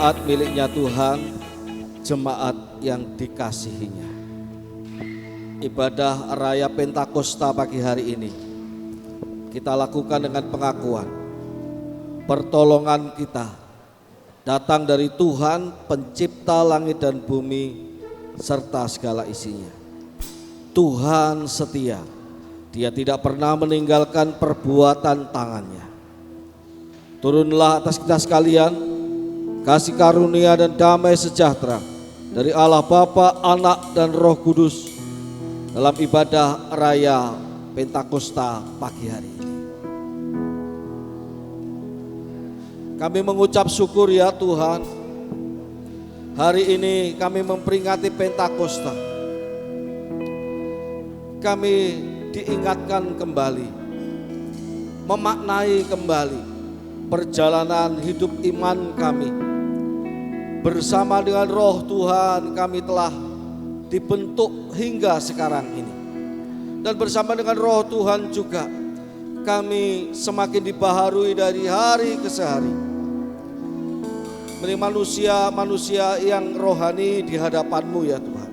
Jemaat miliknya Tuhan, jemaat yang dikasihinya. Ibadah Raya Pentakosta pagi hari ini kita lakukan dengan pengakuan pertolongan kita datang dari Tuhan pencipta langit dan bumi serta segala isinya. Tuhan setia, Dia tidak pernah meninggalkan perbuatan tangannya. Turunlah atas kita sekalian kasih karunia dan damai sejahtera dari Allah Bapa, Anak dan Roh Kudus dalam ibadah Raya Pentakosta pagi hari ini. Kami mengucap syukur ya Tuhan, hari ini kami memperingati Pentakosta. Kami diingatkan kembali, memaknai kembali perjalanan hidup iman kami. Bersama dengan Roh Tuhan kami telah dibentuk hingga sekarang ini. Dan bersama dengan Roh Tuhan juga kami semakin dibaharui dari hari ke hari. Menjadi manusia yang rohani di hadapan-Mu ya Tuhan.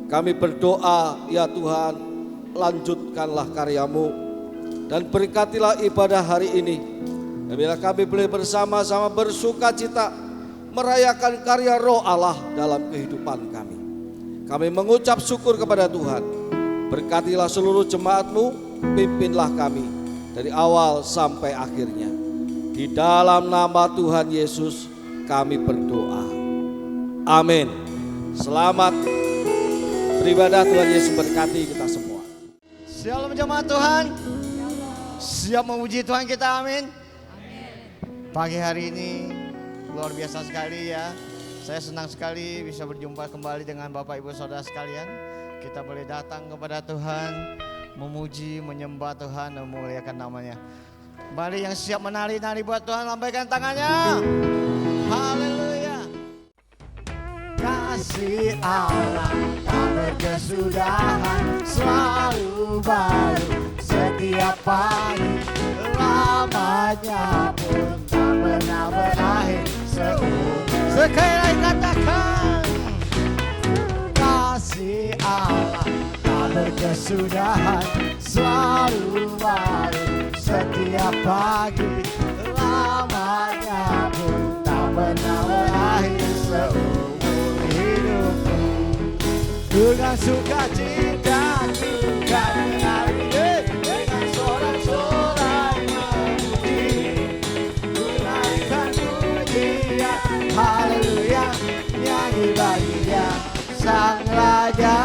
Kami berdoa ya Tuhan, lanjutkanlah karya-Mu dan berkatilah ibadah hari ini. Dan bila kami boleh bersama-sama bersuka cita merayakan karya Roh Allah dalam kehidupan kami. Kami mengucap syukur kepada Tuhan. Berkatilah seluruh jemaat-Mu, pimpinlah kami dari awal sampai akhirnya. Di dalam nama Tuhan Yesus kami berdoa. Amin. Selamat beribadah, Tuhan Yesus berkati kita semua. Shalom jemaat Tuhan. Siap memuji Tuhan kita, amin. Pagi hari ini luar biasa sekali ya. Saya senang sekali bisa berjumpa kembali dengan Bapak Ibu Saudara sekalian. Kita boleh datang kepada Tuhan, memuji, menyembah Tuhan dan memuliakan namanya. Kembali yang siap menari-nari buat Tuhan, lambaikan tangannya. Haleluya. Kasih Allah tak berkesudahan, selalu baru setiap pagi. Lamanya pun tak pernah berakhir. Sekali lagi katakan, kasih Allah tak berkesudahan, selalu baru setiap pagi. Lamanya pun tak pernah berakhir seumur hidupku. Dengan sukacita ku kan menari, dengan sorak-sorai memuji, ku naikkan pujian, haleluya, nyanyi bagi Dia Sang Raja.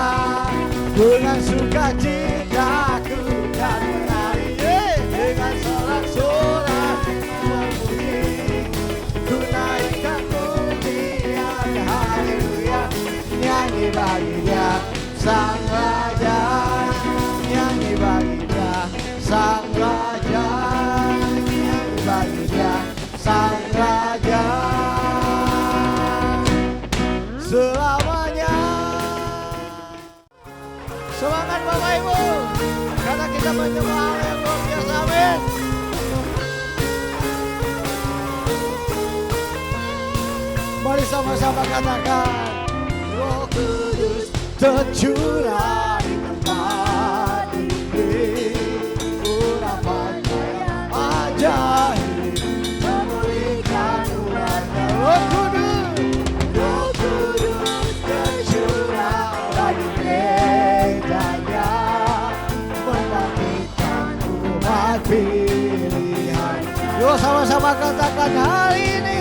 Dengan sukacita ku kan menari, dengan sorak-sorai memuji, ku naikkan pujian, haleluya, nyanyi bagi Dia Sang Raja, nyanyi bagi Dia Sang Raja, nyanyi bagi Dia Sang Raja selamanya. Semangat Bapak Ibu, karena kita menyembah Allah yang luar biasa, amin. Mari sama-sama katakan, Roh Kudus tercurah di tempat ini, urapannya yang ajaib, memulihkan umatnya. Roh Kudus tercurah dari gerejanya, membangkitkan umat pilihan. Yuk sama-sama katakan hari ini.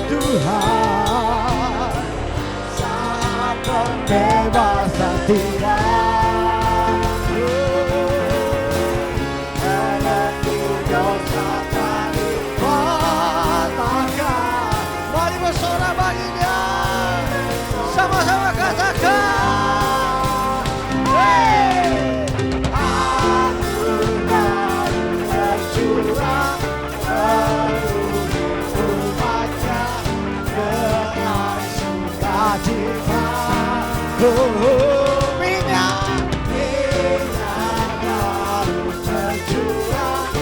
Tuhan, saat pembebasan tiba, menentu dosa tak dipatahkan. Mari bersorak bagi Dia, sama-sama katakan, anugerah tercurah minyak baru tercurah,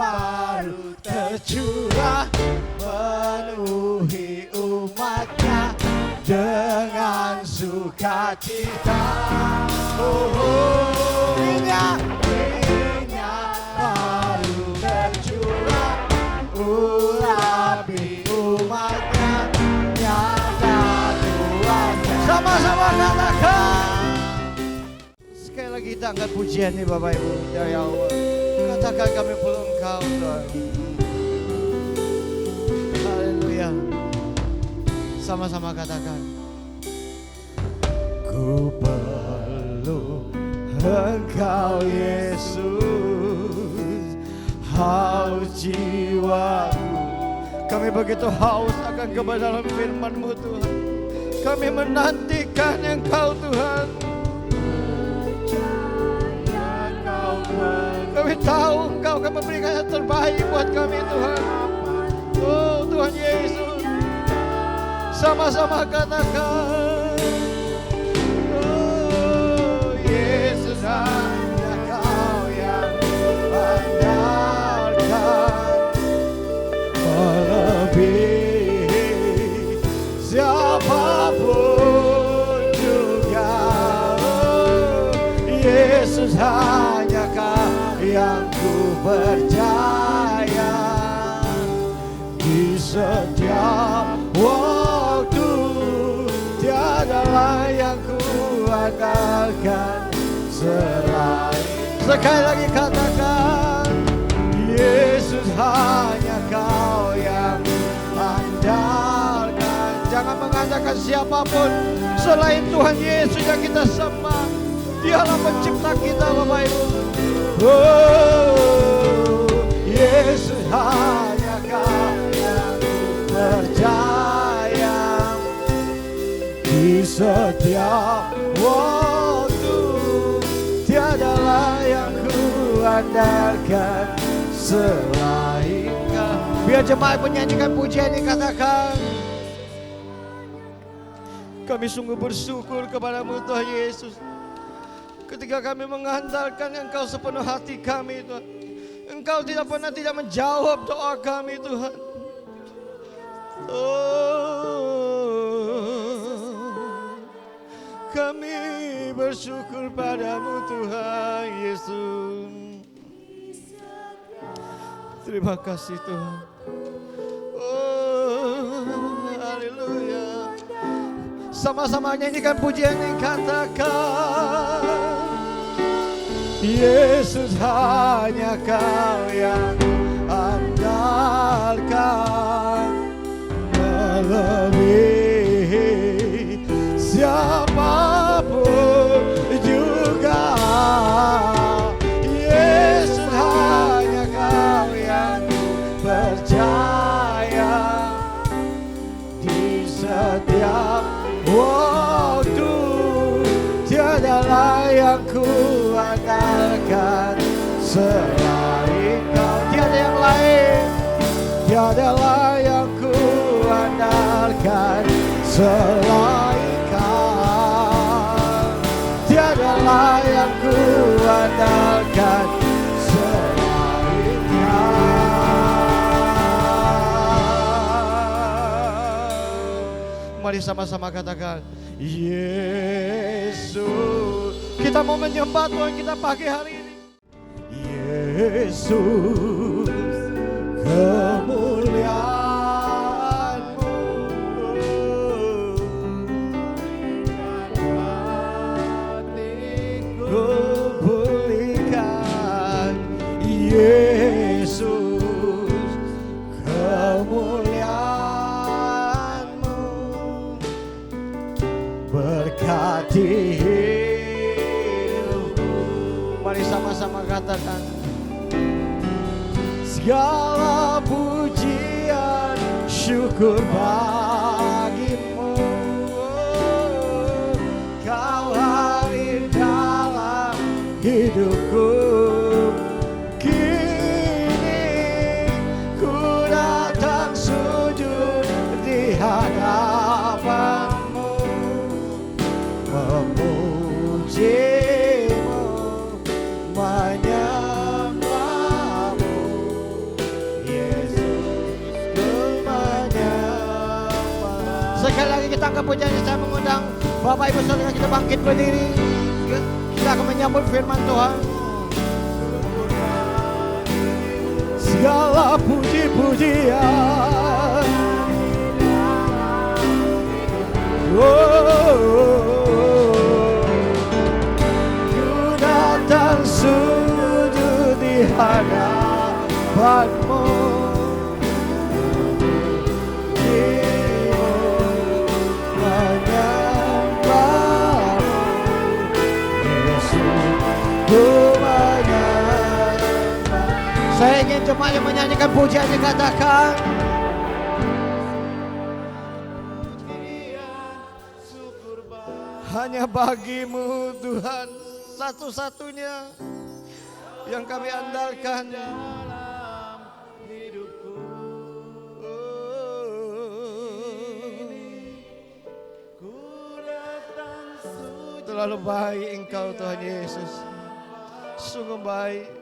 baru tercurah memenuhi umatnya dengan sukacita. Minyak baru tercurah urapi umatnya nyata kuatnya. Sama-sama katakan. Sekali lagi kita angkat pujian nih Bapak Ibu dari Allah. Katakan kami perlu Engkau Tuhan. Haleluya. Sama-sama katakan. Ku perlu Engkau Yesus, haus jiwaku. Kami begitu haus akan kebenaran firman-Mu Tuhan. Kami menantikan Engkau Tuhan. Kami tahu Engkau akan memberikan yang terbaik buat kami Tuhan. Oh Tuhan Yesus, sama-sama katakan. Oh Yesus, hanya Kau yang andalkan, melebihi siapapun juga. Oh Yesus, hanya Kau yang ku percaya. Di setiap waktu tiada lah yang ku andalkan selain. Sekali lagi katakan, Yesus, hanya Kau yang andalkan. Jangan mengandalkan siapapun selain Tuhan Yesus yang kita sembah. Dialah pencipta kita Bapak Ibu. Oh Yesus, hanya Kau yang percaya. Di setiap waktu tiadalah yang ku andalkan selain Kau. Biar jemaat menyanyikan pujian ini katakan. Kami sungguh bersyukur kepada-Mu Tuhan Yesus. Ketika kami mengandalkan Engkau sepenuh hati kami Tuhan. Engkau tidak pernah tidak menjawab doa kami Tuhan. Oh, kami bersyukur padamu Tuhan Yesus. Terima kasih Tuhan. Oh, haleluya. Sama-sama nyanyikan pujian yang katakan. Yesus, hanya Kau yang andalkan, melebihi siapapun juga. Yesus, hanya Kau yang percaya. Di setiap waktu tiadalah yang ku andalkan selain Kau. Tiada yang lain, tiadalah yang ku andalkan selain Kau. Tiadalah yang ku andalkan selain Kau. Mari sama-sama katakan, Yesus. Kita mau menyembah Tuhan kita pagi hari ini. Yesus, kemuliaan-Mu ku pulihkan. Yesus, kemuliaan-Mu berkati hidupku. Mari sama-sama katakan, segala pujian syukur bagi-Mu. Kau hadir dalam hidupku. Kini ku datang sujud di hadapan-Mu, memuji-Mu, menyembah-Mu. akan pujiannya, saya mengundang Bapak Ibu Saudara kita bangkit berdiri. Kita akan menyambut firman Tuhan. Segala puji-pujian, ku datang sujud di hadapanmu. Saya ingin jemaat yang menyanyikan pujiannya katakan, hanya bagimu Tuhan satu-satunya yang kami andalkan dalam hidupku. Terlalu baik Engkau Tuhan Yesus, sungguh baik.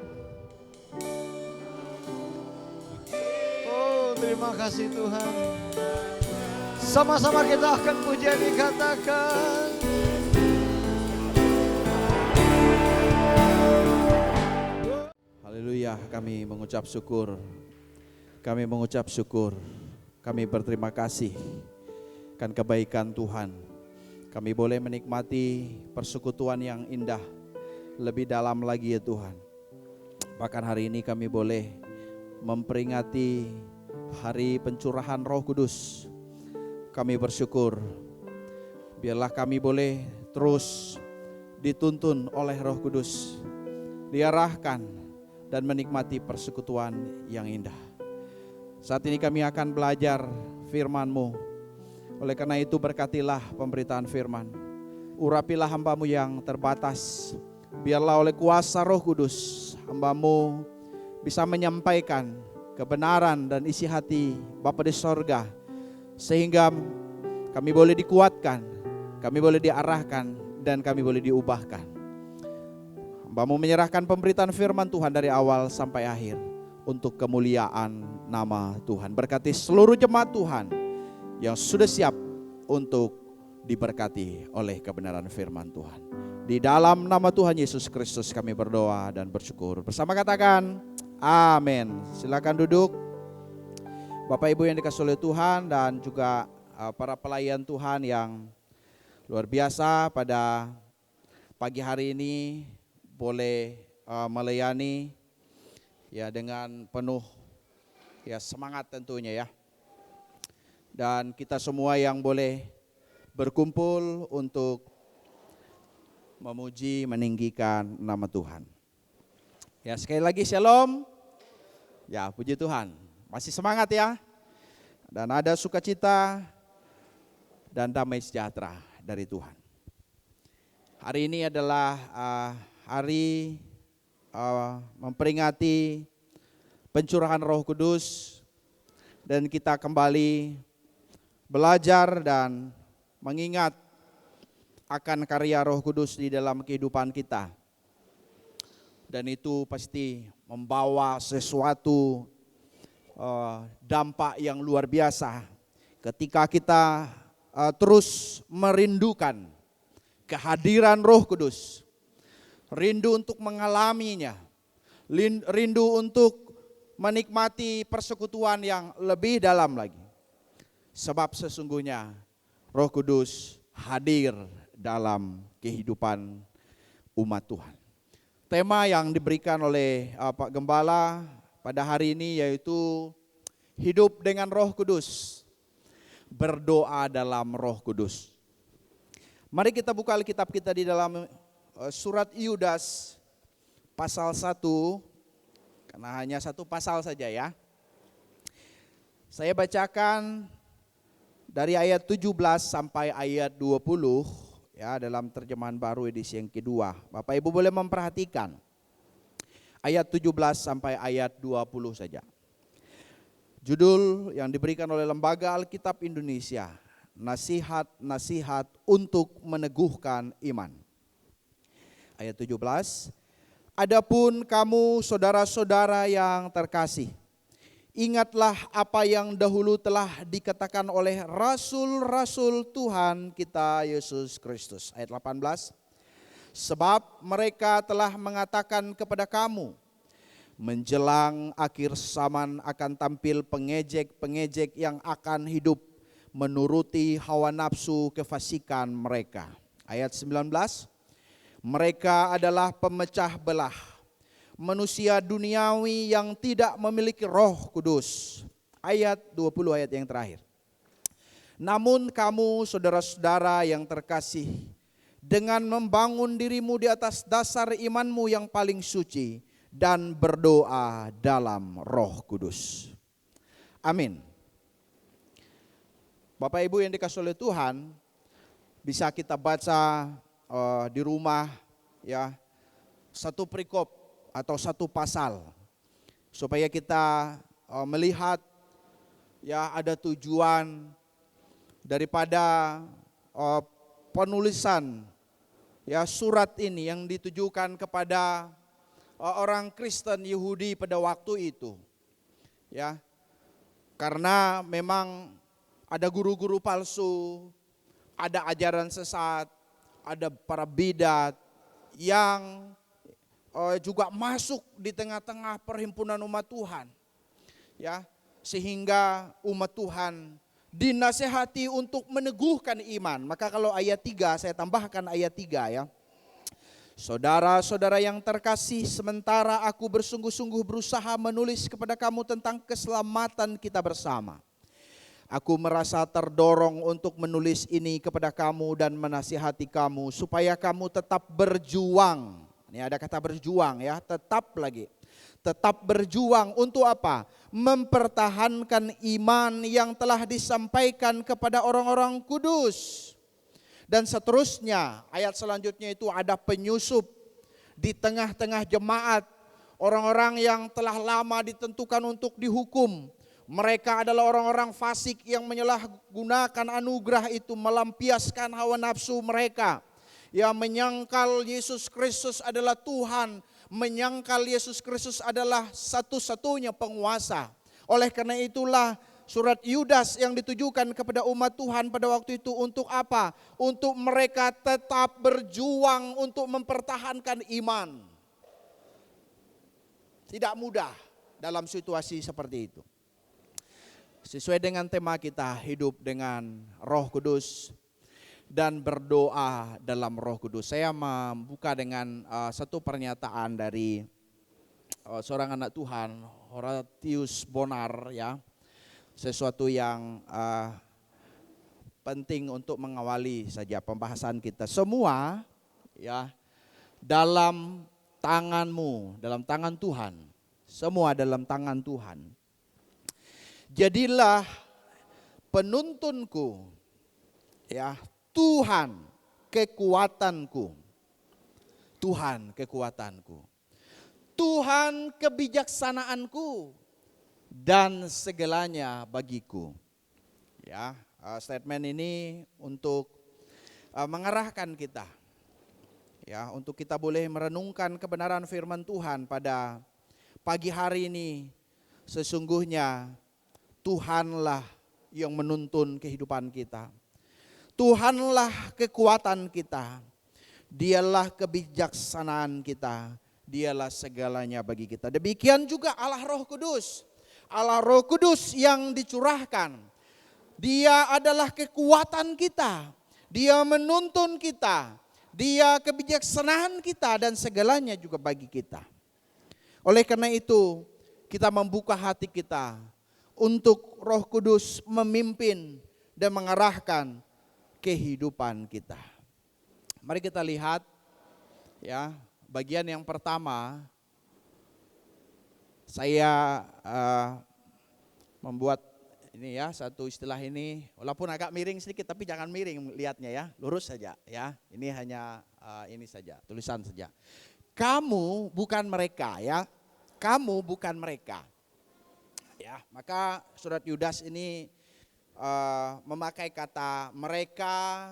Terima kasih Tuhan. Sama-sama kita akan pujian dikatakan. Haleluya, kami mengucap syukur. Kami mengucap syukur. Kami berterima kasih akan kebaikan Tuhan. Kami boleh menikmati persekutuan yang indah lebih dalam lagi ya Tuhan. Bahkan hari ini kami boleh memperingati hari pencurahan Roh Kudus. Kami bersyukur, biarlah kami boleh terus dituntun oleh Roh Kudus, diarahkan dan menikmati persekutuan yang indah. Saat ini kami akan belajar firman-Mu. Oleh karena itu berkatilah pemberitaan firman. Urapilah hamba-Mu yang terbatas. Biarlah oleh kuasa Roh Kudus hamba-Mu bisa menyampaikan kebenaran dan isi hati Bapa di sorga, sehingga kami boleh dikuatkan, kami boleh diarahkan, dan kami boleh diubahkan. Hamba-Mu menyerahkan pemberitaan firman Tuhan dari awal sampai akhir untuk kemuliaan nama Tuhan. Berkati seluruh jemaat Tuhan yang sudah siap untuk diberkati oleh kebenaran firman Tuhan. Di dalam nama Tuhan Yesus Kristus kami berdoa dan bersyukur. Bersama katakan amin. Silakan duduk. Bapak Ibu yang dikasihi oleh Tuhan dan juga para pelayan Tuhan yang luar biasa pada pagi hari ini boleh melayani ya dengan penuh ya semangat tentunya ya. Dan kita semua yang boleh berkumpul untuk memuji meninggikan nama Tuhan. Ya sekali lagi shalom. Ya puji Tuhan. Masih semangat ya. Dan ada sukacita dan damai sejahtera dari Tuhan. Hari ini adalah hari memperingati pencurahan Roh Kudus. Dan kita kembali belajar dan mengingat akan karya Roh Kudus di dalam kehidupan kita. Dan itu pasti membawa sesuatu dampak yang luar biasa ketika kita terus merindukan kehadiran Roh Kudus. Rindu untuk mengalaminya, rindu untuk menikmati persekutuan yang lebih dalam lagi. Sebab sesungguhnya Roh Kudus hadir dalam kehidupan umat Tuhan. Tema yang diberikan oleh Pak Gembala pada hari ini yaitu hidup dengan Roh Kudus, berdoa dalam Roh Kudus. Mari kita buka Alkitab kita di dalam surat Yudas pasal 1, karena hanya satu pasal saja ya. Saya bacakan dari ayat 17 sampai ayat 20 ya dalam terjemahan baru edisi yang kedua. Bapak Ibu boleh memperhatikan ayat 17 sampai ayat 20 saja. Judul yang diberikan oleh Lembaga Alkitab Indonesia, Nasihat-nasihat untuk meneguhkan iman. Ayat 17, adapun kamu saudara-saudara yang terkasih, Ingatlah apa yang dahulu telah dikatakan oleh rasul-rasul Tuhan kita Yesus Kristus. Ayat 18. Sebab mereka telah mengatakan kepada kamu, menjelang akhir zaman akan tampil pengejek-pengejek yang akan hidup menuruti hawa nafsu kefasikan mereka. Ayat 19. Mereka adalah pemecah belah, manusia duniawi yang tidak memiliki Roh Kudus. Ayat 20, ayat yang terakhir. Namun kamu saudara-saudara yang terkasih, dengan membangun dirimu di atas dasar imanmu yang paling suci dan berdoa dalam Roh Kudus. Amin. Bapak Ibu yang dikasihi oleh Tuhan, bisa kita baca di rumah ya, satu perikop atau satu pasal supaya kita melihat ya ada tujuan daripada penulisan ya surat ini yang ditujukan kepada orang Kristen Yahudi pada waktu itu. Ya. Karena memang ada guru-guru palsu, ada ajaran sesat, ada para bidat yang juga masuk di tengah-tengah perhimpunan umat Tuhan. Ya, sehingga umat Tuhan dinasehati untuk meneguhkan iman. Maka kalau ayat 3 saya tambahkan ayat 3 ya. Saudara-saudara yang terkasih, sementara aku bersungguh-sungguh berusaha menulis kepada kamu tentang keselamatan kita bersama, aku merasa terdorong untuk menulis ini kepada kamu dan menasihati kamu supaya kamu tetap berjuang. Ini ada kata berjuang ya, tetap lagi. Tetap berjuang untuk apa? Mempertahankan iman yang telah disampaikan kepada orang-orang kudus. Dan seterusnya, ayat selanjutnya itu ada penyusup di tengah-tengah jemaat. Orang-orang yang telah lama ditentukan untuk dihukum. Mereka adalah orang-orang fasik yang menyalahgunakan anugerah itu, melampiaskan hawa nafsu mereka. Ya, menyangkal Yesus Kristus adalah Tuhan, menyangkal Yesus Kristus adalah satu-satunya penguasa. Oleh karena itulah surat Yudas yang ditujukan kepada umat Tuhan pada waktu itu untuk apa? Untuk mereka tetap berjuang untuk mempertahankan iman. Tidak mudah dalam situasi seperti itu. Sesuai dengan tema kita, hidup dengan Roh Kudus dan berdoa dalam Roh Kudus. Saya membuka dengan satu pernyataan dari seorang anak Tuhan, Horatius Bonar ya. Sesuatu yang penting untuk mengawali saja pembahasan kita. Semua ya dalam tanganmu, dalam tangan Tuhan. Semua dalam tangan Tuhan. Jadilah penuntunku ya, Tuhan kekuatanku. Tuhan kekuatanku. Tuhan kebijaksanaanku dan segalanya bagiku. Ya, statement ini untuk mengarahkan kita. Ya, untuk kita boleh merenungkan kebenaran firman Tuhan pada pagi hari ini. Sesungguhnya Tuhanlah yang menuntun kehidupan kita. Tuhanlah kekuatan kita. Dialah kebijaksanaan kita. Dialah segalanya bagi kita. Demikian juga Allah Roh Kudus. Allah Roh Kudus yang dicurahkan. Dia adalah kekuatan kita. Dia menuntun kita. Dia kebijaksanaan kita dan segalanya juga bagi kita. Oleh karena itu, kita membuka hati kita untuk Roh Kudus memimpin dan mengarahkan kehidupan kita. Mari kita lihat ya, bagian yang pertama. Saya membuat ini ya, satu istilah ini walaupun agak miring sedikit tapi jangan miring lihatnya ya, lurus saja ya. Ini hanya ini saja, tulisan saja. Kamu bukan mereka ya. Kamu bukan mereka. Ya, maka surat Yudas ini memakai kata mereka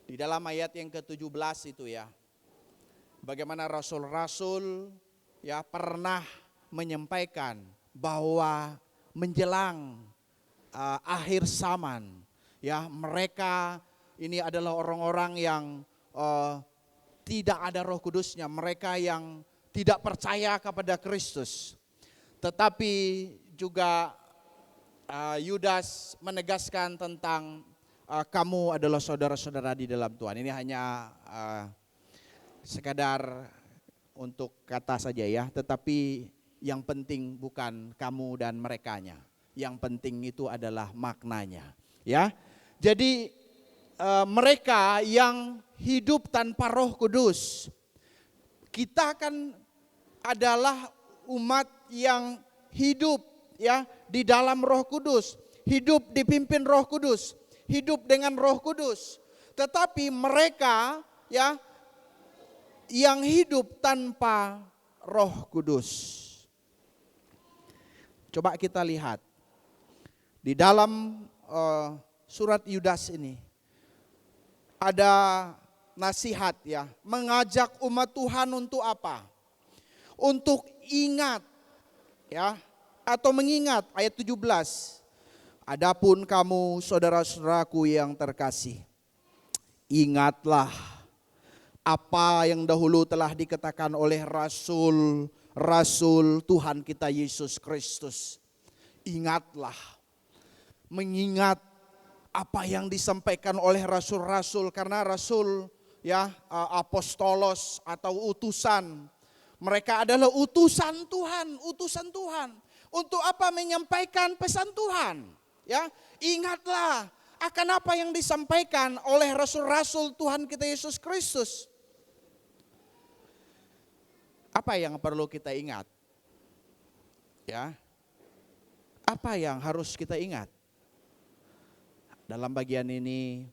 di dalam ayat yang ke-17 itu ya. Bagaimana rasul-rasul ya pernah menyampaikan bahwa menjelang akhir zaman, ya, mereka ini adalah orang-orang yang tidak ada Roh Kudusnya, mereka yang tidak percaya kepada Kristus. Tetapi juga Yudas menegaskan tentang kamu adalah saudara-saudara di dalam Tuhan. Ini hanya sekadar untuk kata saja ya, tetapi yang penting bukan kamu dan merekanya. Yang penting itu adalah maknanya, ya. Jadi mereka yang hidup tanpa Roh Kudus, kita kan adalah umat yang hidup ya di dalam Roh Kudus, hidup dipimpin Roh Kudus, hidup dengan Roh Kudus. Tetapi mereka ya yang hidup tanpa Roh Kudus. Coba kita lihat di dalam surat Yudas ini ada nasihat ya, mengajak umat Tuhan untuk apa? Untuk ingat ya, atau mengingat, ayat 17. Adapun kamu saudara-saudaraku yang terkasih, ingatlah apa yang dahulu telah dikatakan oleh rasul Tuhan kita Yesus Kristus. Ingatlah, mengingat apa yang disampaikan oleh rasul-rasul, karena rasul ya apostolos atau utusan, mereka adalah utusan Tuhan. Untuk apa? Menyampaikan pesan Tuhan. Ya, ingatlah akan apa yang disampaikan oleh rasul-rasul Tuhan kita Yesus Kristus. Apa yang perlu kita ingat? Ya. Apa yang harus kita ingat? Dalam bagian ini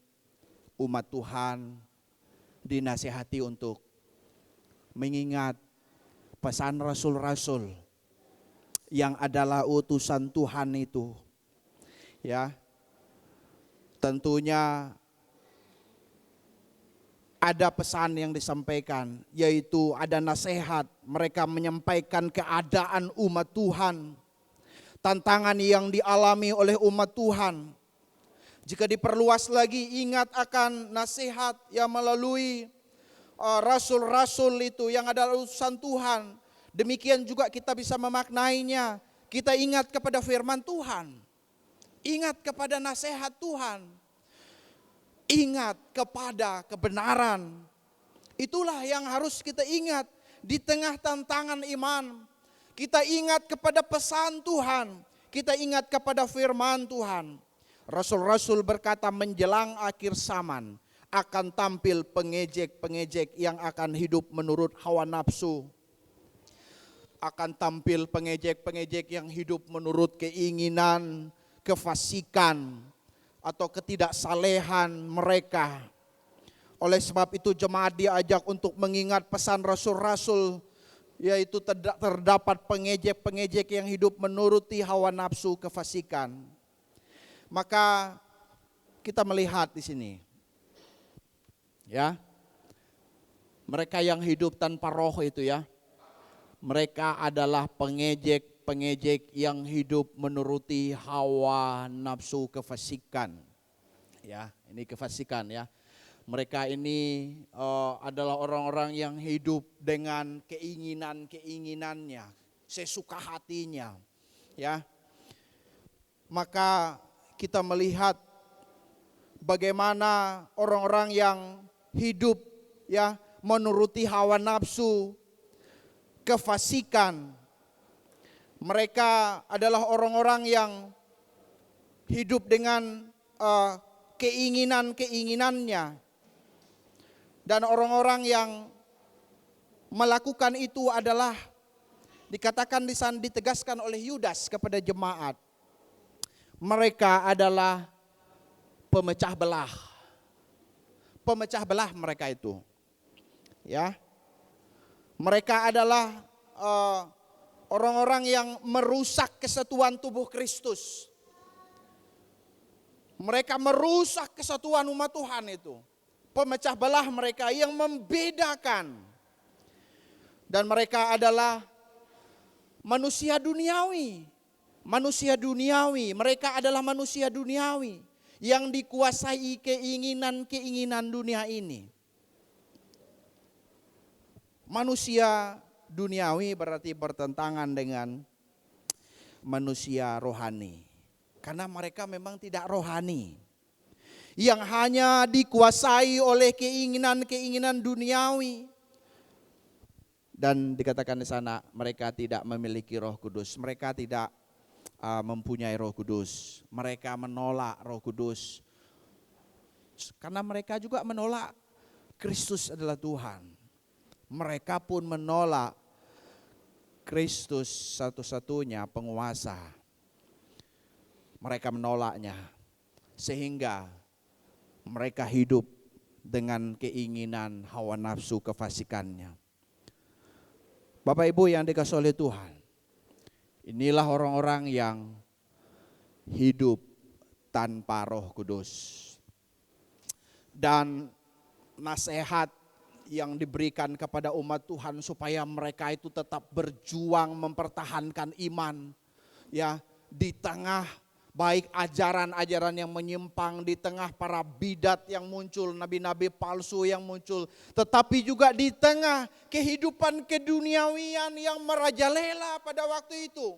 umat Tuhan dinasihati untuk mengingat pesan rasul-rasul yang adalah utusan Tuhan itu. Ya. Tentunya ada pesan yang disampaikan, yaitu ada nasihat. Mereka menyampaikan keadaan umat Tuhan, tantangan yang dialami oleh umat Tuhan. Jika diperluas lagi, ingat akan nasihat yang melalui rasul-rasul itu yang adalah utusan Tuhan. Demikian juga kita bisa memaknainya. Kita ingat kepada firman Tuhan, ingat kepada nasihat Tuhan, ingat kepada kebenaran. Itulah yang harus kita ingat di tengah tantangan iman. Kita ingat kepada pesan Tuhan, kita ingat kepada firman Tuhan. Rasul-rasul berkata menjelang akhir zaman akan tampil pengejek-pengejek yang akan hidup menurut hawa nafsu. Akan tampil pengejek-pengejek yang hidup menurut keinginan, kefasikan, atau ketidaksalehan mereka. Oleh sebab itu jemaat diajak untuk mengingat pesan rasul-rasul, yaitu terdapat pengejek-pengejek yang hidup menuruti hawa nafsu kefasikan. Maka kita melihat di sini, ya, mereka yang hidup tanpa roh itu ya, mereka adalah pengejek yang hidup menuruti hawa nafsu kefasikan. Ya, ini kefasikan ya. Mereka ini adalah orang-orang yang hidup dengan keinginannya, sesuka hatinya. Ya, maka kita melihat bagaimana orang-orang yang hidup ya menuruti hawa nafsu kefasikan. Mereka adalah orang-orang yang hidup dengan keinginannya. Dan orang-orang yang melakukan itu adalah dikatakan di sana, ditegaskan oleh Yudas kepada jemaat. Mereka adalah pemecah belah. Pemecah belah mereka itu. Ya. Mereka adalah orang-orang yang merusak kesatuan tubuh Kristus. Mereka merusak kesatuan umat Tuhan itu. Pemecah belah mereka yang membedakan. Dan mereka adalah manusia duniawi manusia duniawi. Mereka adalah manusia duniawi yang dikuasai keinginan-keinginan dunia ini. Manusia duniawi berarti bertentangan dengan manusia rohani. Karena mereka memang tidak rohani. Yang hanya dikuasai oleh keinginan-keinginan duniawi. Dan dikatakan di sana mereka tidak memiliki Roh Kudus. Mereka tidak mempunyai Roh Kudus. Mereka menolak Roh Kudus. Karena mereka juga menolak Kristus adalah Tuhan. Mereka pun menolak Kristus satu-satunya penguasa. Mereka menolaknya sehingga mereka hidup dengan keinginan hawa nafsu kefasikannya. Bapak Ibu yang dikasihi oleh Tuhan, inilah orang-orang yang hidup tanpa Roh Kudus. Dan nasihat yang diberikan kepada umat Tuhan supaya mereka itu tetap berjuang mempertahankan iman, ya, di tengah baik ajaran-ajaran yang menyimpang, di tengah para bidat yang muncul, nabi-nabi palsu yang muncul, tetapi juga di tengah kehidupan keduniawian yang merajalela pada waktu itu.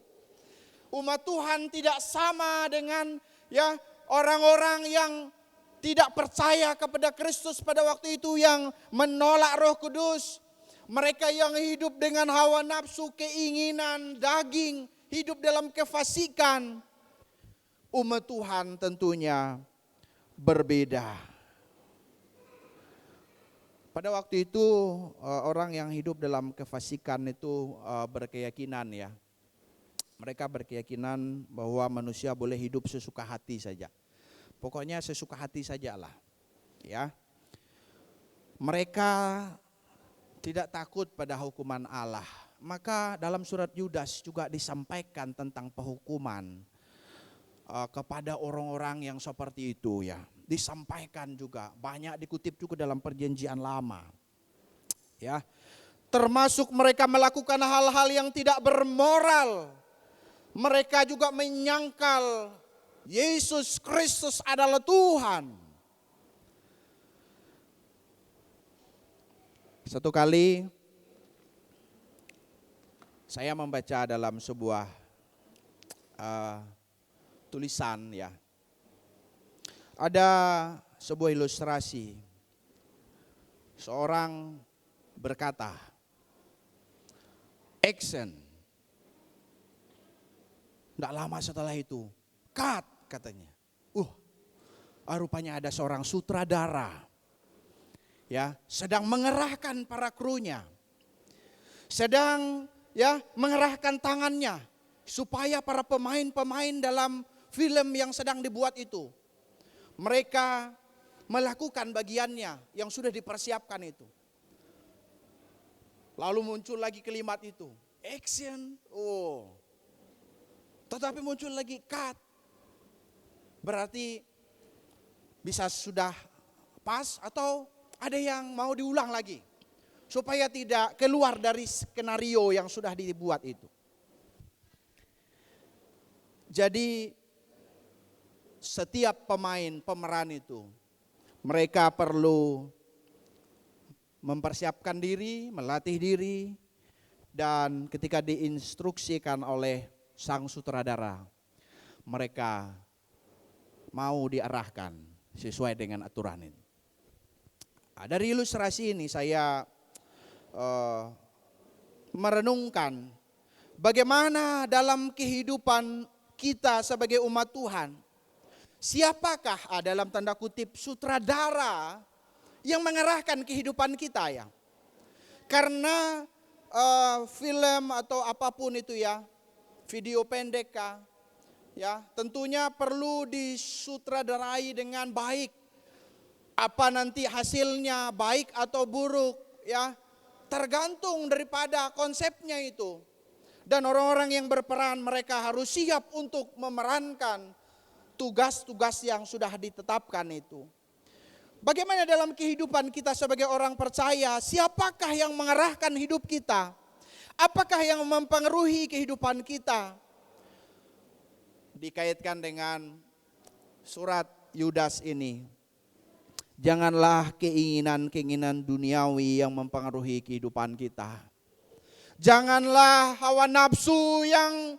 Umat Tuhan tidak sama dengan ya orang-orang yang tidak percaya kepada Kristus pada waktu itu, yang menolak Roh Kudus. Mereka yang hidup dengan hawa nafsu, keinginan, daging, hidup dalam kefasikan. Umat Tuhan tentunya berbeda. Pada waktu itu orang yang hidup dalam kefasikan itu berkeyakinan ya. Mereka berkeyakinan bahwa manusia boleh hidup sesuka hati saja. Pokoknya sesuka hati sajalah, ya. Mereka tidak takut pada hukuman Allah. Maka dalam surat Yudas juga disampaikan tentang penghukuman kepada orang-orang yang seperti itu ya. Disampaikan juga, banyak dikutip juga dalam Perjanjian Lama. Ya. Termasuk mereka melakukan hal-hal yang tidak bermoral. Mereka juga menyangkal Yesus Kristus adalah Tuhan. Satu kali saya membaca dalam sebuah tulisan ya. Ada sebuah ilustrasi. Seorang berkata, action. Tidak lama setelah itu, cut katanya. Rupanya ada seorang sutradara ya, sedang mengerahkan para krunya. Sedang ya mengerahkan tangannya supaya para pemain-pemain dalam film yang sedang dibuat itu, mereka melakukan bagiannya yang sudah dipersiapkan itu. Lalu muncul lagi kalimat itu, action. Tetapi muncul lagi cut. Berarti bisa sudah pas atau ada yang mau diulang lagi. Supaya tidak keluar dari skenario yang sudah dibuat itu. Jadi setiap pemeran itu, mereka perlu mempersiapkan diri, melatih diri. Dan ketika diinstruksikan oleh sang sutradara, mereka mau diarahkan sesuai dengan aturan ini. Dari ilustrasi ini saya merenungkan bagaimana dalam kehidupan kita sebagai umat Tuhan, siapakah dalam tanda kutip sutradara yang mengarahkan kehidupan kita ya. Karena film atau apapun itu ya, video pendek ya, tentunya perlu disutradarai dengan baik. Apa nanti hasilnya baik atau buruk ya, tergantung daripada konsepnya itu. Dan orang-orang yang berperan mereka harus siap untuk memerankan tugas-tugas yang sudah ditetapkan itu. Bagaimana dalam kehidupan kita sebagai orang percaya, siapakah yang mengarahkan hidup kita? Apakah yang mempengaruhi kehidupan kita? dikaitkan dengan surat Yudas ini. Janganlah keinginan-keinginan duniawi yang mempengaruhi kehidupan kita. Janganlah hawa nafsu yang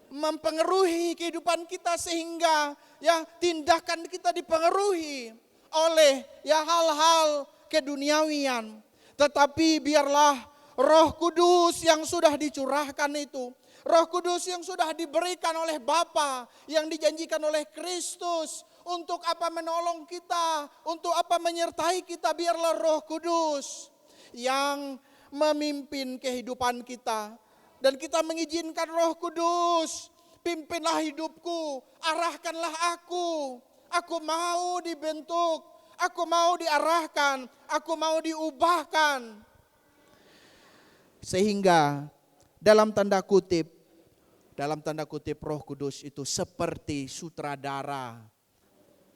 mempengaruhi kehidupan kita sehingga ya tindakan kita dipengaruhi oleh ya hal-hal keduniawian. Tetapi biarlah Roh Kudus yang sudah dicurahkan itu, Roh Kudus yang sudah diberikan oleh Bapa, yang dijanjikan oleh Kristus untuk apa menolong kita, untuk apa menyertai kita, biarlah Roh Kudus yang memimpin kehidupan kita. Dan kita mengizinkan Roh Kudus, pimpinlah hidupku, arahkanlah aku. Aku mau dibentuk, aku mau diarahkan, aku mau diubahkan. Sehingga dalam tanda kutip Roh Kudus itu seperti sutradara.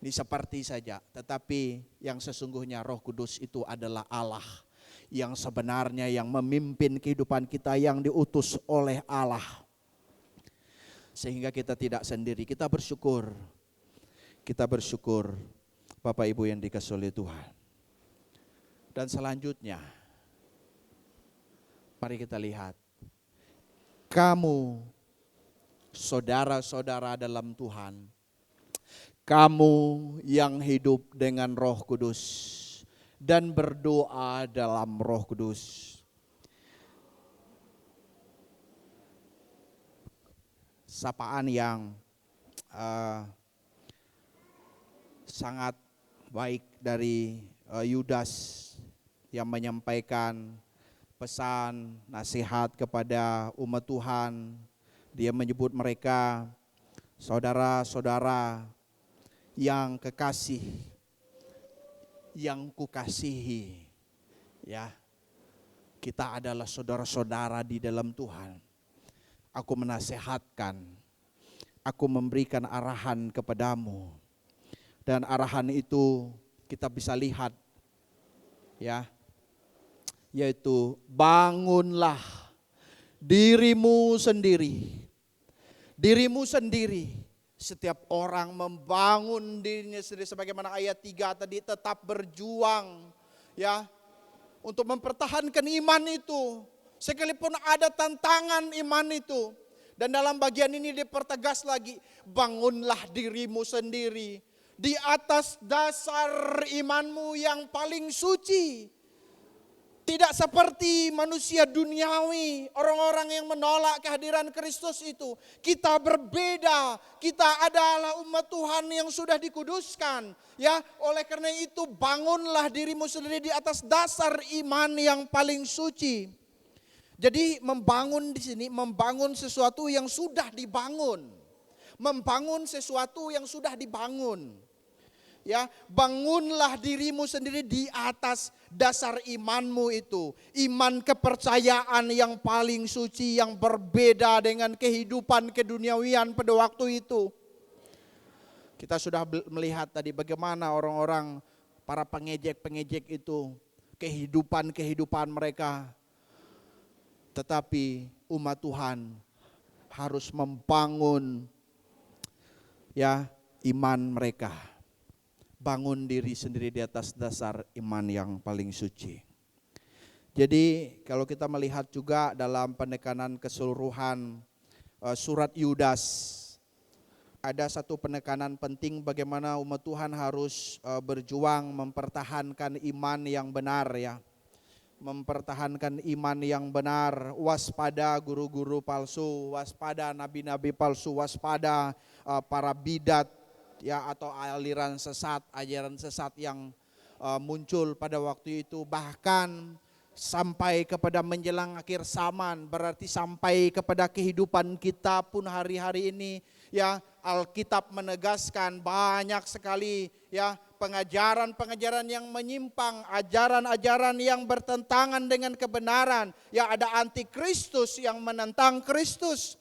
Ini seperti saja, tetapi yang sesungguhnya Roh Kudus itu adalah Allah yang sebenarnya yang memimpin kehidupan kita, yang diutus oleh Allah. Sehingga kita tidak sendiri, kita bersyukur Bapak Ibu yang dikasihi oleh Tuhan. Dan selanjutnya, mari kita lihat, kamu saudara-saudara dalam Tuhan, kamu yang hidup dengan Roh Kudus dan berdoa dalam Roh Kudus. Sapaan yang sangat baik dari Yudas yang menyampaikan pesan nasihat kepada umat Tuhan. Dia menyebut mereka saudara-saudara yang kekasih, yang kukasihi. Ya, kita adalah saudara-saudara di dalam Tuhan. Aku menasehatkan, aku memberikan arahan kepadamu. Dan arahan itu kita bisa lihat, ya, yaitu bangunlah dirimu sendiri. Dirimu sendiri. Setiap orang membangun dirinya sendiri, sebagaimana ayat 3 tadi, tetap berjuang ya untuk mempertahankan iman itu. Sekalipun ada tantangan iman itu. Dan dalam bagian ini dipertegas lagi, bangunlah dirimu sendiri di atas dasar imanmu yang paling suci. Tidak seperti manusia duniawi, orang-orang yang menolak kehadiran Kristus itu. Kita berbeda, kita adalah umat Tuhan yang sudah dikuduskan. Ya, oleh karena itu bangunlah dirimu sendiri di atas dasar iman yang paling suci. Jadi membangun di sini, membangun sesuatu yang sudah dibangun. Membangun sesuatu yang sudah dibangun. Ya, bangunlah dirimu sendiri di atas dasar imanmu itu. Iman kepercayaan yang paling suci, yang berbeda dengan kehidupan keduniawian pada waktu itu. Kita sudah melihat tadi bagaimana orang-orang, para pengejek-pengejek itu, kehidupan mereka. Tetapi umat Tuhan harus membangun ya iman mereka. Bangun diri sendiri di atas dasar iman yang paling suci. Jadi kalau kita melihat juga dalam penekanan keseluruhan surat Yudas, ada satu penekanan penting bagaimana umat Tuhan harus berjuang mempertahankan iman yang benar ya. Mempertahankan iman yang benar, waspada guru-guru palsu, waspada nabi-nabi palsu, waspada para bidat ya atau aliran sesat, ajaran sesat yang muncul pada waktu itu, bahkan sampai kepada menjelang akhir zaman, berarti sampai kepada kehidupan kita pun hari-hari ini ya. Alkitab menegaskan banyak sekali ya pengajaran-pengajaran yang menyimpang, ajaran-ajaran yang bertentangan dengan kebenaran. Ya, ada antikristus yang menentang Kristus.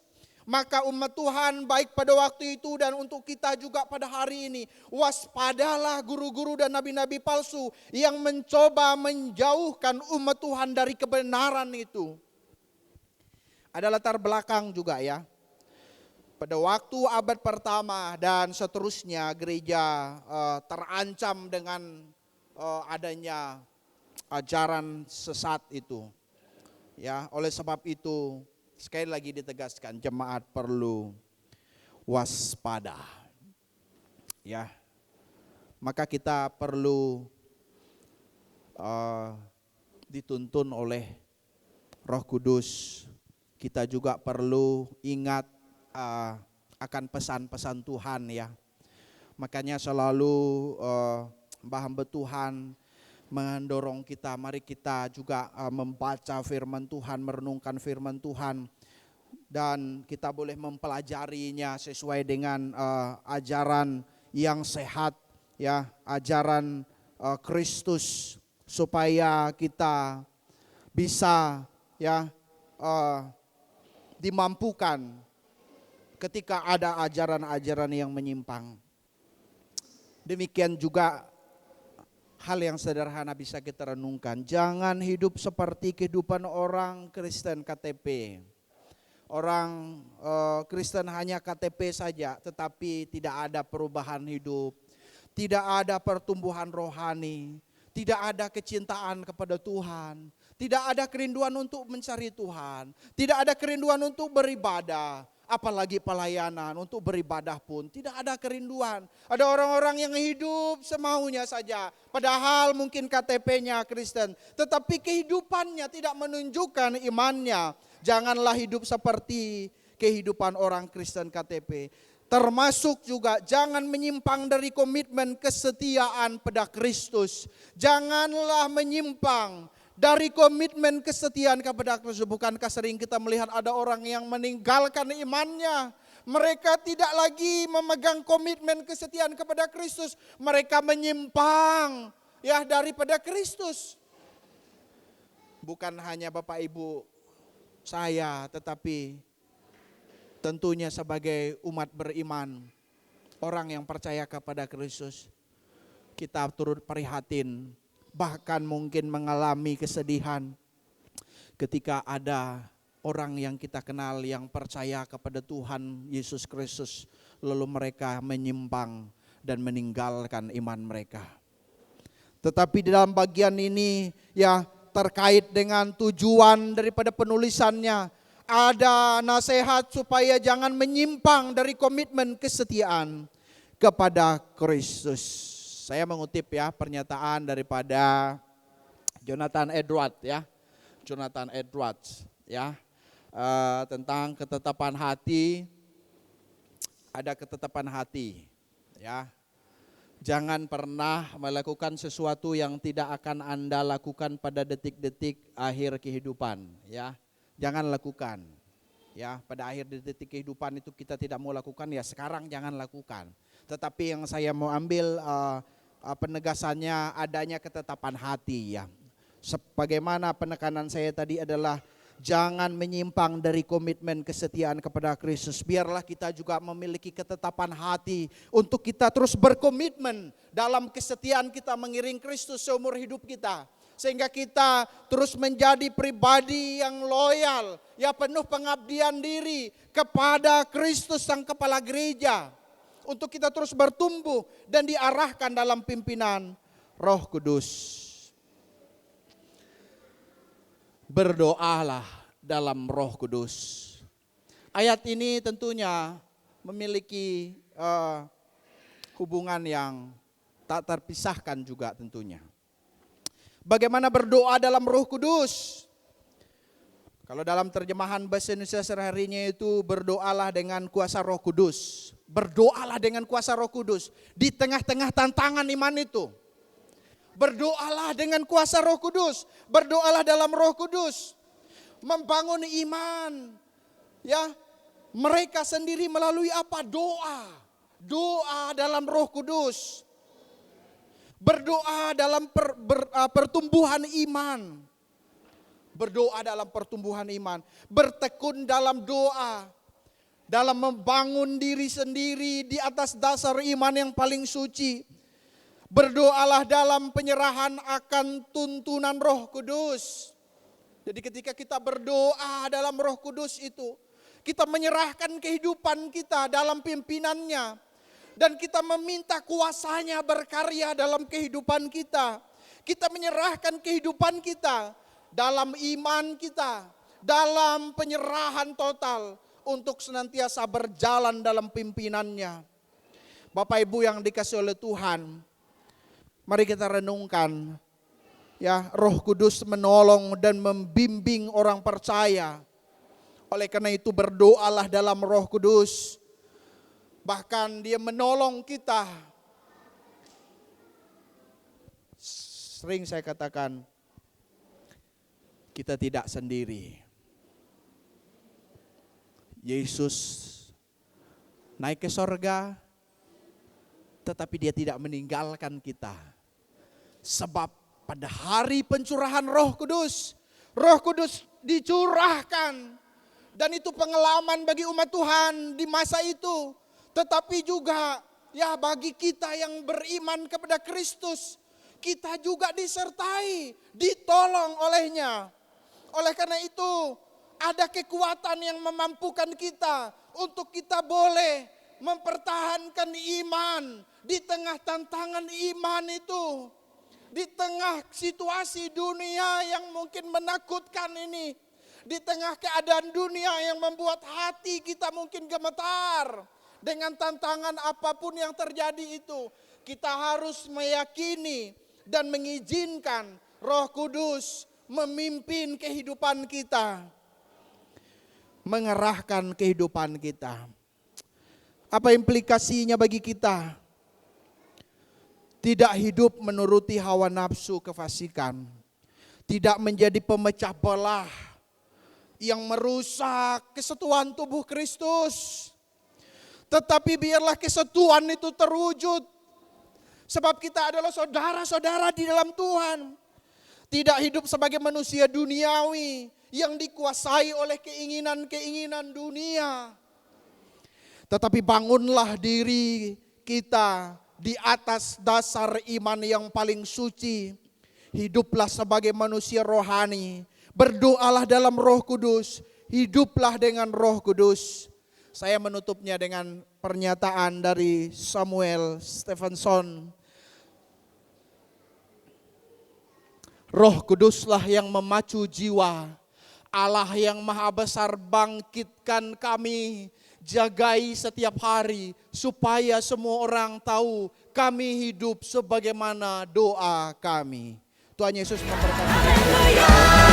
Maka umat Tuhan baik pada waktu itu dan untuk kita juga pada hari ini, waspadalah guru-guru dan nabi-nabi palsu yang mencoba menjauhkan umat Tuhan dari kebenaran itu. Ada latar belakang juga ya. pada waktu abad pertama dan seterusnya gereja terancam dengan adanya ajaran sesat itu. Ya, oleh sebab itu sekali lagi ditegaskan jemaat perlu waspada. Ya. Maka kita perlu dituntun oleh Roh Kudus. Kita juga perlu ingat akan pesan-pesan Tuhan ya. Makanya selalu Mbah Hamba Tuhan mendorong kita, mari kita juga membaca firman Tuhan, merenungkan firman Tuhan. Dan kita boleh mempelajarinya sesuai dengan ajaran yang sehat ya, ajaran Kristus, supaya kita bisa ya dimampukan ketika ada ajaran-ajaran yang menyimpang. Demikian juga hal yang sederhana bisa kita renungkan. Jangan hidup seperti kehidupan orang Kristen KTP. Orang Kristen hanya KTP saja, tetapi tidak ada perubahan hidup, tidak ada pertumbuhan rohani, tidak ada kecintaan kepada Tuhan, tidak ada kerinduan untuk mencari Tuhan, tidak ada kerinduan untuk beribadah, apalagi pelayanan, untuk beribadah pun tidak ada kerinduan. Ada orang-orang yang hidup semaunya saja, padahal mungkin KTP-nya Kristen, tetapi kehidupannya tidak menunjukkan imannya. Janganlah hidup seperti kehidupan orang Kristen KTP. Termasuk juga jangan menyimpang dari komitmen kesetiaan pada Kristus. Janganlah menyimpang dari komitmen kesetiaan kepada Kristus. Bukankah sering kita melihat ada orang yang meninggalkan imannya. Mereka tidak lagi memegang komitmen kesetiaan kepada Kristus. Mereka menyimpang ya daripada Kristus. Bukan hanya Bapak Ibu saya, tetapi tentunya sebagai umat beriman, orang yang percaya kepada Kristus, kita turut prihatin, bahkan mungkin mengalami kesedihan ketika ada orang yang kita kenal yang percaya kepada Tuhan Yesus Kristus, lalu mereka menyimpang dan meninggalkan iman mereka. Tetapi di dalam bagian ini ya, terkait dengan tujuan daripada penulisannya, ada nasihat supaya jangan menyimpang dari komitmen kesetiaan kepada Kristus. Saya mengutip ya pernyataan daripada Jonathan Edwards ya, Jonathan Edwards ya, tentang ketetapan hati. Ada ketetapan hati ya. Jangan pernah melakukan sesuatu yang tidak akan Anda lakukan pada detik-detik akhir kehidupan ya. Jangan lakukan ya, pada akhir detik kehidupan itu kita tidak mau lakukan ya, sekarang jangan lakukan. Tetapi yang saya mau ambil penegasannya adanya ketetapan hati ya. Sebagaimana penekanan saya tadi adalah jangan menyimpang dari komitmen kesetiaan kepada Kristus. Biarlah kita juga memiliki ketetapan hati untuk kita terus berkomitmen dalam kesetiaan kita mengiring Kristus seumur hidup kita. Sehingga kita terus menjadi pribadi yang loyal, ya penuh pengabdian diri kepada Kristus Sang Kepala Gereja. Untuk kita terus bertumbuh dan diarahkan dalam pimpinan Roh Kudus. Berdoalah dalam Roh Kudus. Ayat ini tentunya memiliki hubungan yang tak terpisahkan juga tentunya. Bagaimana berdoa dalam Roh Kudus? Kalau dalam terjemahan bahasa Indonesia sehari-harinya itu berdoalah dengan kuasa Roh Kudus. Berdoalah dengan kuasa Roh Kudus di tengah-tengah tantangan iman itu. Berdoalah dengan kuasa Roh Kudus, berdoalah dalam Roh Kudus, membangun iman. Ya, mereka sendiri melalui apa? Doa dalam Roh Kudus. Berdoa dalam pertumbuhan iman. Berdoa dalam pertumbuhan iman, bertekun dalam doa, dalam membangun diri sendiri di atas dasar iman yang paling suci. Berdoalah dalam penyerahan akan tuntunan Roh Kudus. Jadi ketika kita berdoa dalam Roh Kudus itu, Kita menyerahkan kehidupan kita dalam pimpinannya. Dan kita meminta kuasanya berkarya dalam kehidupan kita. Kita menyerahkan kehidupan kita dalam iman kita, dalam penyerahan total untuk senantiasa berjalan dalam pimpinannya. Bapak Ibu yang dikasih oleh Tuhan, mari kita renungkan ya, Roh Kudus menolong dan membimbing orang percaya. Oleh karena itu berdoalah dalam Roh Kudus. Bahkan Dia menolong kita. Sering saya katakan, kita tidak sendiri. Yesus naik ke sorga, tetapi Dia tidak meninggalkan kita. Sebab pada hari pencurahan Roh Kudus dicurahkan. Dan itu pengalaman bagi umat Tuhan di masa itu. Tetapi juga ya bagi kita yang beriman kepada Kristus, kita juga disertai, ditolong olehnya. Oleh karena itu ada kekuatan yang memampukan kita untuk kita boleh mempertahankan iman di tengah tantangan iman itu. Di tengah situasi dunia yang mungkin menakutkan ini. Di tengah keadaan dunia yang membuat hati kita mungkin gemetar. Dengan tantangan apapun yang terjadi itu. Kita harus meyakini dan mengizinkan Roh Kudus memimpin kehidupan kita. Mengerahkan kehidupan kita. Apa implikasinya bagi kita? Tidak hidup menuruti hawa nafsu kefasikan. Tidak menjadi pemecah belah yang merusak kesatuan tubuh Kristus. Tetapi biarlah kesatuan itu terwujud. Sebab kita adalah saudara-saudara di dalam Tuhan. Tidak hidup sebagai manusia duniawi yang dikuasai oleh keinginan-keinginan dunia. Tetapi bangunlah diri kita di atas dasar iman yang paling suci. Hiduplah sebagai manusia rohani. Berdoalah dalam Roh Kudus. Hiduplah dengan Roh Kudus. Saya menutupnya dengan pernyataan dari Samuel Stephenson. Roh Kuduslah yang memacu jiwa. Allah yang maha besar bangkitkan kami. Jagai setiap hari supaya semua orang tahu kami hidup sebagaimana doa kami. Tuhan Yesus memberkati.